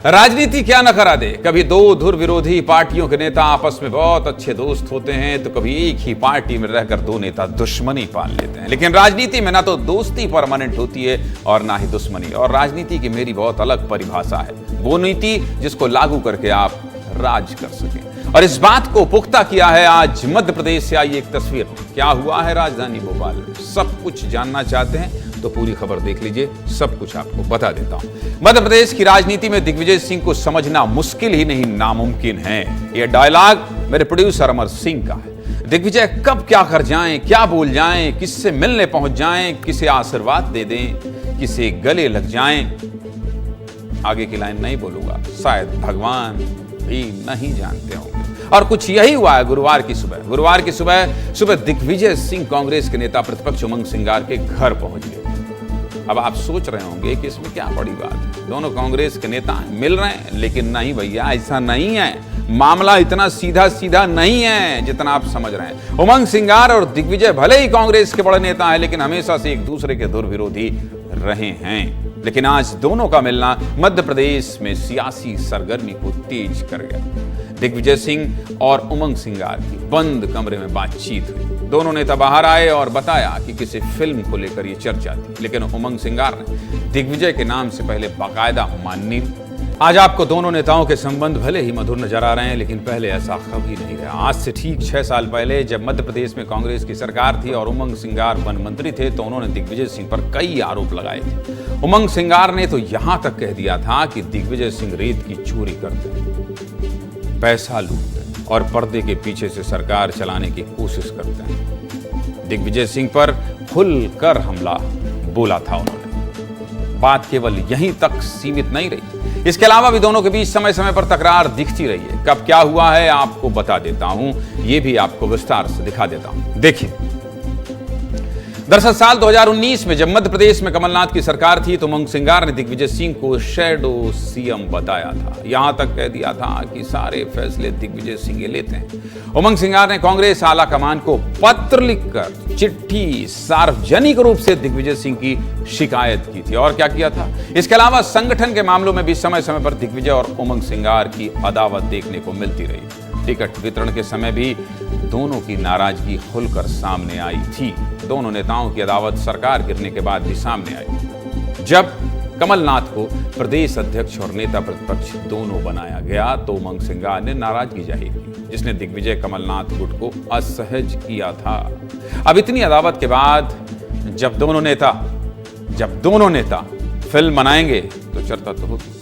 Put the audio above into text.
राजनीति क्या न करा दे। कभी दो धुर विरोधी पार्टियों के नेता आपस में बहुत अच्छे दोस्त होते हैं, तो कभी एक ही पार्टी में रहकर दो नेता दुश्मनी पाल लेते हैं। लेकिन राजनीति में ना तो दोस्ती परमानेंट होती है और ना ही दुश्मनी। और राजनीति की मेरी बहुत अलग परिभाषा है, वो नीति जिसको लागू करके आप राज कर सकें। और इस बात को पुख्ता किया है आज मध्य प्रदेश से आई एक तस्वीर। क्या हुआ है राजधानी भोपाल में, सब कुछ जानना चाहते हैं तो पूरी खबर देख लीजिए, सब कुछ आपको बता देता हूं। मध्य प्रदेश की राजनीति में दिग्विजय सिंह को समझना मुश्किल ही नहीं नामुमकिन है। यह डायलॉग मेरे प्रोड्यूसर अमर सिंह का है। दिग्विजय कब क्या कर जाएं, क्या बोल जाएं, किससे मिलने पहुंच जाएं, किसे आशीर्वाद दे दें, किसे गले लग जाएं, आगे की लाइन नहीं बोलूंगा, शायद भगवान भी नहीं जानते होंगे। और कुछ यही हुआ है गुरुवार की सुबह दिग्विजय सिंह कांग्रेस के नेता प्रतिपक्ष उमंग सिंगार के घर पहुंच गए। अब आप सोच रहे होंगे कि इसमें क्या बड़ी बात है, दोनों कांग्रेस के नेता मिल रहे हैं। लेकिन नहीं भैया, ऐसा नहीं है। मामला इतना सीधा नहीं है जितना आप समझ रहे हैं। उमंग सिंगार और दिग्विजय भले ही कांग्रेस के बड़े नेता हैं, लेकिन हमेशा से एक दूसरे के दुर्विरोधी रहे हैं। लेकिन आज दोनों का मिलना मध्य प्रदेश में सियासी सरगर्मी को तेज कर गया। दिग्विजय सिंह और उमंग सिंगार की बंद कमरे में बातचीत हुई। दोनों नेता बाहर आए और बताया कि किसी फिल्म को लेकर ये चर्चा थी। लेकिन उमंग सिंगार ने दिग्विजय के नाम से पहले बाकायदा माननी। आज आपको दोनों नेताओं के संबंध भले ही मधुर नजर आ रहे हैं, लेकिन पहले ऐसा कभी नहीं रहा। आज से ठीक 6 साल पहले जब मध्य प्रदेश में कांग्रेस की सरकार थी और उमंग सिंगार वन मंत्री थे, तो उन्होंने दिग्विजय सिंह पर कई आरोप लगाए थे। उमंग सिंगार ने तो यहां तक कह दिया था कि दिग्विजय सिंह रेत की चोरी करते हैं, पैसा लूटते हैं और पर्दे के पीछे से सरकार चलाने की कोशिश करते हैं। दिग्विजय सिंह पर खुलकर हमला बोला था उन्होंने। बात केवल यहीं तक सीमित नहीं रही, इसके अलावा भी दोनों के बीच समय समय पर तकरार दिखती रही है। कब क्या हुआ है आपको बता देता हूं, ये भी आपको विस्तार से दिखा देता हूं। देखिए, दरअसल साल 2019 में जब मध्य प्रदेश में कमलनाथ की सरकार थी, तो उमंग सिंगार ने दिग्विजय सिंह को शैडो सीएम बताया था। यहां तक कह दिया था कि सारे फैसले दिग्विजय सिंह लेते हैं। उमंग सिंगार ने कांग्रेस आला कमान को पत्र लिखकर चिट्ठी सार्वजनिक रूप से दिग्विजय सिंह की शिकायत की थी। और क्या किया था, इसके अलावा संगठन के मामलों में भी समय समय पर दिग्विजय और उमंग सिंगार की अदावत देखने को मिलती रही। टिकट वितरण के समय भी दोनों की नाराजगी खुलकर सामने आई थी। दोनों नेताओं की अदावत सरकार गिरने के बाद भी सामने आई। जब कमलनाथ को प्रदेश अध्यक्ष और नेता प्रतिपक्ष दोनों बनाया गया, तो उमंग सिंगार ने नाराजगी जाहिर की, जिसने दिग्विजय कमलनाथ गुट को असहज किया था। अब इतनी अदावत के बाद जब दोनों नेता फिल्म बनाएंगे तो चर्चा तो होगी।